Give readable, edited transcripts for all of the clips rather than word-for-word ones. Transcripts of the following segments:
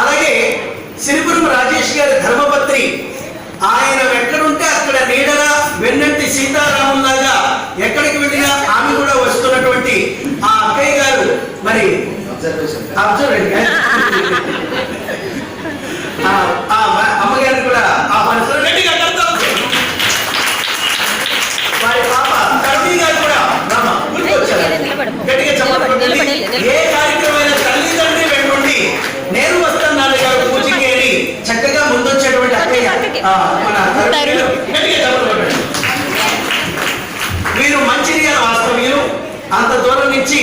అలాగే సిరిపురం రాజేష్ గారి ధర్మపత్రి, ఆయన ఎక్కడుంటే అక్కడ నీడల వెన్నంటి సీతారామం లాగా ఎక్కడికి వెళ్ళినా ఆమె కూడా వస్తున్నటువంటి ఆ అక్కయ్య గారు మరి అబ్జర్వేషన్ అమ్మగారిని కూడా ఆహ్వానిస్తారు. గట్టిగా వారి పాప కరుణి గారు కూడా గట్టిగా చెప్పండి. ఏ కార్యక్రమమైన తల్లిదండ్రి వెంటుండి నేను వస్తాను నాన్న గారు పూజకి అని చక్కగా ముందొచ్చేటువంటి అక్కయ్య మన గట్టిగా చెప్పండి. మీరు మంచిర్యాల వాస్తవ్యులు, అంత దూరం నుంచి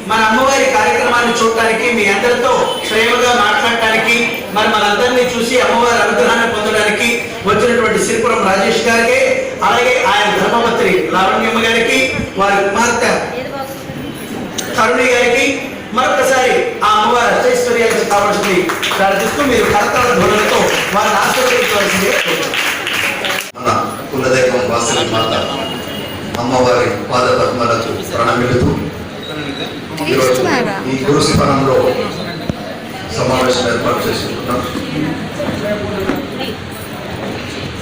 మన అమ్మవారి కార్యక్రమాన్ని చూడటానికి, మీ అందరితో ప్రేమగా మాట్లాడటానికి, మరి మనందరినీ చూసి అమ్మవారి అనుగ్రహాన్ని పొందడానికి వచ్చినటువంటి సిరిపురం రాజేష్ గారికి, అలాగే ఆయన ధర్మపత్రి లావణ్యమ్మ గారికి, వారి కుమార్తె కరుణి గారికి మరొకసారి ఆ అమ్మవారి అష్టైశ్వర్యాలకు కావాల్సింది ప్రార్థిస్తూ మీరు కరతాళ ధ్వనులతో వారిని ఆశీర్వదించవలసింది. మన కులదైవం వాసవి మాత అమ్మవారి పాద పద్మలకు ప్రణమిలుతూ ఈరోజు ఈ గురుస్థానంలో సమావేశం ఏర్పాటు చేసుకుంటున్నాం.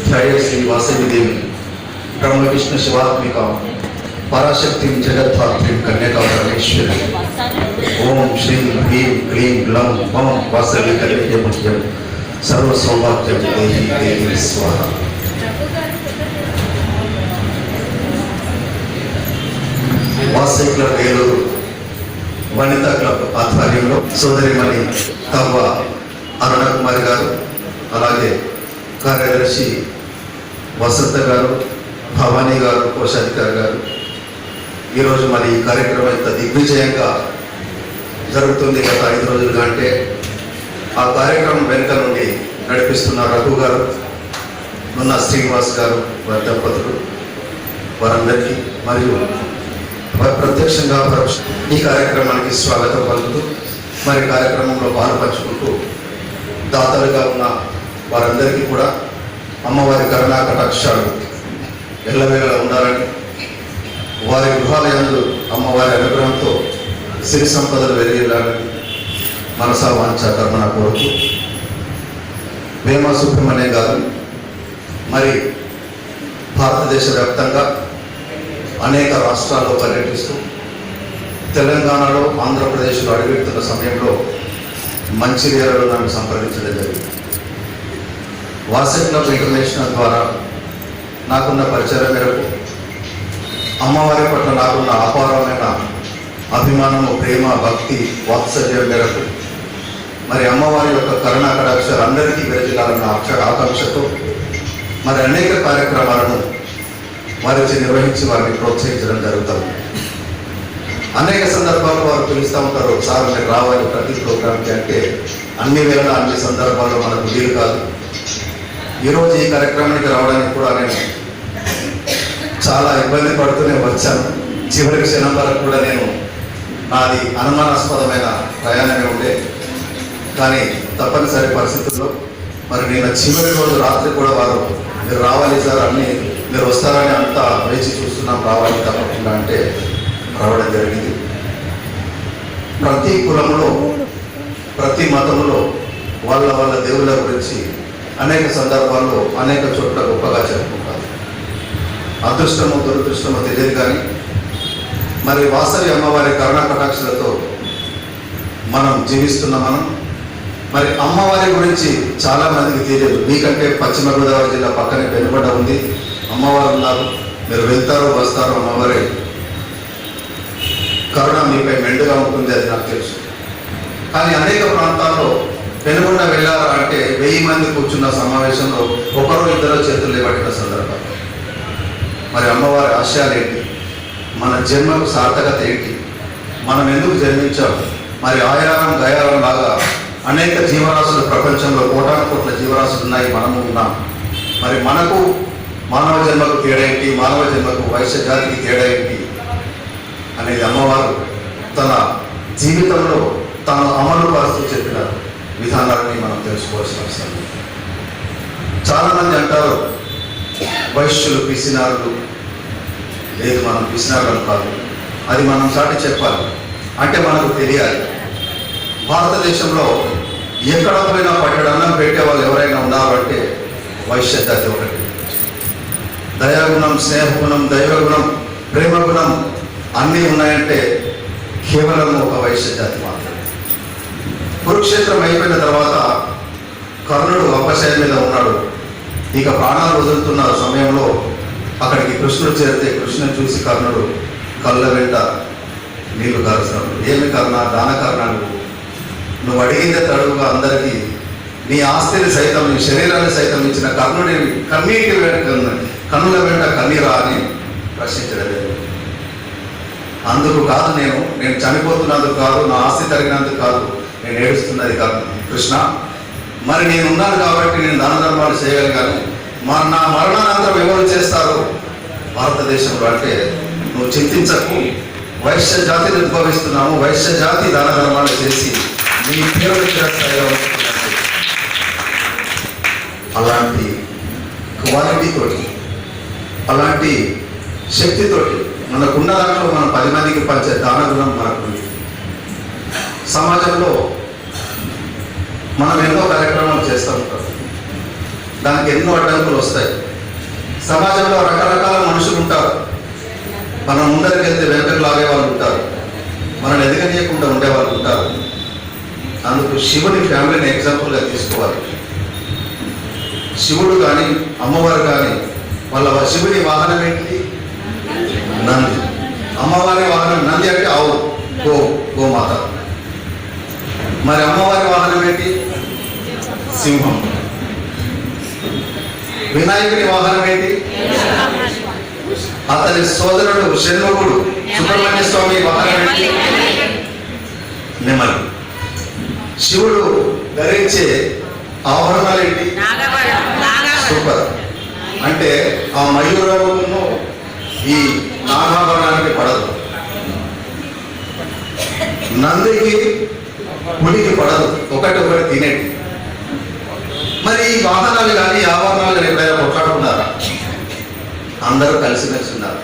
జయ శ్రీ వాసవి దేవి బ్రహ్మ విష్ణు శివాత్మిక పరాశక్తి జగద్ధాత్రి కన్యకా పరమేశ్వరి. ఓం శ్రీం హ్రీం క్లీం గ్లం మం వాసవి కళ్యాణ్యం సర్వ సౌభాగ్యం దేహి దేవి స్వాహ. వాసవి క్లబ్ ఏలూరు వనితా క్లబ్ ఆధ్వర్యంలో సోదరిమణి తవ్వ అరుణ కుమారి గారు, అలాగే కార్యదర్శి వసంత గారు, భవానీ గారు, కోశాధికారి గారు, ఈరోజు మరి ఈ కార్యక్రమం ఇంత దిగ్విజయంగా జరుగుతుంది. గత 5 రోజులుగా అంటే ఆ కార్యక్రమం వెనుక నుండి నడిపిస్తున్న రఘు గారు, నున్న శ్రీనివాస్ గారు, వారి దంపతులు, వారందరికీ మరియు ప్రత్యక్షంగా ఈ కార్యక్రమానికి స్వాగతం పలుకుతూ మరి కార్యక్రమంలో పాల్పంచుకుంటూ దాతలుగా ఉన్న వారందరికీ కూడా అమ్మవారి కరుణా కటాక్షాలు ఎల్లవేళ ఉండాలని, వారి గృహాలయందు అమ్మవారి అనుగ్రహంతో సిరి సంపదలు వెలిగిల్లాలని మనసా వాంఛ కర్మణ కోరుతూ వేమ సుబ్రహ్మణ్యం గారు మరి భారతదేశ వ్యాప్తంగా అనేక రాష్ట్రాల్లో పర్యటిస్తూ తెలంగాణలో, ఆంధ్రప్రదేశ్లో అడుగుతున్న సమయంలో మంచిర్యాలలో నన్ను సంప్రదించడం జరిగింది. వాసవి క్లబ్ ఇంటర్నేషనల్ ద్వారా నాకున్న పరిచయం మేరకు, అమ్మవారి పట్ల నాకున్న అపారమైన అభిమానము, ప్రేమ, భక్తి, వాత్సల్యం మేరకు మరి అమ్మవారి యొక్క కరుణా కటాక్షాలు అందరికీ విరజిల్లాలన్న ఆకాంక్షతో మరి అనేక కార్యక్రమాలను వారిచే నిర్వహించి వారిని ప్రోత్సహించడం జరుగుతుంది. అనేక సందర్భాల్లో వారు పిలుస్తూ ఉంటారు, సార్ మీరు రావాలి ప్రతి ప్రోగ్రామ్కి అంటే అన్ని వేళ అన్ని సందర్భాల్లో మనకు వీలు కాదు. ఈరోజు ఈ కార్యక్రమానికి రావడానికి కూడా నేను చాలా ఇబ్బంది పడుతూనే వచ్చాను. చివరి క్షణం వరకు కూడా నేను నాది అనుమానాస్పదమైన ప్రయాణమే ఉండే, కానీ తప్పనిసరి పరిస్థితుల్లో మరి నేను చివరి రోజు రాత్రి కూడా వారు మీరు రావాలి సార్, అన్నీ మీరు వస్తారని అంతా వేచి చూస్తున్నాం, రావాలి తప్పకుండా అంటే రావడం జరిగింది. ప్రతి కులంలో, ప్రతి మతంలో వాళ్ళ వాళ్ళ దేవుళ్ళ గురించి అనేక సందర్భాల్లో అనేక చోట్ల గొప్పగా చెప్పుకుంటారు. అదృష్టమో దురదృష్టమో తెలియదు, కానీ మరి వాసవి అమ్మవారి కరుణా కటాక్షలతో మనం జీవిస్తున్న మనం మరి అమ్మవారి గురించి చాలా మందికి తెలియదు. మీకంటే పశ్చిమ గోదావరి జిల్లా పక్కనే పెనుగొండ ఉంది, అమ్మవారు ఉన్నారు, మీరు వెళ్తారు వస్తారు, అమ్మవారి కరుణ మీపై మెండుగా ఉంటుంది, అది నాకు తెలుసు. కానీ అనేక ప్రాంతాల్లో పెనుగొండ వెళ్ళారా అంటే 1000 మంది కూర్చున్న సమావేశంలో ఒకరో ఇద్దరో చేతులు లేబట్టిన సందర్భం. మరి అమ్మవారి ఆశయాలు ఏంటి, మన జన్మకు సార్థకత ఏంటి, మనం ఎందుకు జన్మించాం, మరి ఆయారం గయారం లాగా అనేక జీవరాశులు ప్రపంచంలో కోటాను కోట్ల జీవరాశులు ఉన్నాయి, మనము ఉన్నాం. మరి మనకు మానవ జన్మకు తేడా ఏంటి, మానవ జన్మకు వైశ్య జాతికి తేడా ఏంటి అనేది అమ్మవారు తన జీవితంలో తాను అమలు పరుస్తూ చెప్పిన విధానాన్ని మనం తెలుసుకోవాల్సిన అవసరం. చాలామంది అంటారు వైశ్యులు పిసినారులు, లేదు మనం పిసినారులు కాదు, అది మనం చాటి చెప్పాలి, అంటే మనకు తెలియాలి. భారతదేశంలో ఎక్కడ పోయినా పట్టడు అన్నం పెట్టే వాళ్ళు ఎవరైనా ఉన్నారంటే వైశ్య జాతి ఒకటి. దయాగుణం, స్నేహగుణం, దైవగుణం, ప్రేమగుణం అన్నీ ఉన్నాయంటే కేవలం ఒక వైశ్య జాతి మాత్రమే. కురుక్షేత్రం అయిపోయిన తర్వాత కర్ణుడు అపశయం మీద ఉన్నాడు. ఇక ప్రాణాలు వదులుతున్న సమయంలో అక్కడికి కృష్ణుడు చేరితే కృష్ణుని చూసి కర్ణుడు కళ్ళ వెంట నీళ్లు కారుస్తున్నాడు. ఏమి కర్ణ, దానకర్ణ, నువ్వు అడిగిందే తడువుగా అందరికీ నీ ఆస్తిని సైతం, నీ శరీరాన్ని సైతం ఇచ్చిన కర్ణుడి కన్నీటి కన్నుల వెంట కన్నీరా అని ప్రశ్నించలేదు. అందుకు కాదు, నేను చనిపోతున్నందుకు కాదు, నా ఆస్తి తరిగినందుకు కాదు నేను ఏడుస్తున్నది కాదు కృష్ణ. మరి నేనున్నాను కాబట్టి నేను దాన ధర్మాలు చేయగలిగాను. నా మరణానంతరం ఎవరు చేస్తారు భారతదేశంలో అంటే నువ్వు చింతించకు, వైశ్య జాతిని ఉద్భవిస్తున్నాము, వైశ్య జాతి దాన ధర్మాలు చేసి నీ పేరు స్థాయిలో అలాంటి క్వాలిటీతోటి, అలాంటి శక్తితోటి మనకున్న దాంట్లో మనం 10 మందికి పంచే దాన గుణం మనకుంది. సమాజంలో మనం ఎన్నో కార్యక్రమాలు చేస్తూ ఉంటాం, దానికి ఎన్నో అడ్డంకులు వస్తాయి. సమాజంలో రకరకాల మనుషులు ఉంటారు. మనం ముందరికి వెళ్తే వెనకకు లాగే వాళ్ళు ఉంటారు, మనల్ని ఎదగనీయకుండా ఉండేవాళ్ళు ఉంటారు. అందుకు శివుని ఫ్యామిలీని ఎగ్జాంపుల్గా తీసుకోవాలి. శివుడు కానీ అమ్మవారు కానీ శివుని వాహనం ఏంటి? నంది. అమ్మవారి వాహనం నంది అంటే ఆవు, గోమాత. మరి అమ్మవారి వాహనం ఏంటి? సింహం. వినాయకుని వాహనం ఏంటి? అతని సోదరుడు షణ్ముఖుడు సుబ్రహ్మణ్య స్వామి వాహనం ఏంటి? నెమలి. శివుడు ధరించే ఆభరణాలు ఏంటి? సూపర్. అంటే ఆ మయూరమును ఈ నాగాభరణానికి పడదు, నందికి పులికి పడదు, ఒకటి తినేటి. మరి ఈ వాహనాలు కానీ ఆభరణాలు కానీ ఎప్పుడైనా కొట్లాడుకున్నారా? అందరూ కలిసిమెలిసి ఉన్నారు.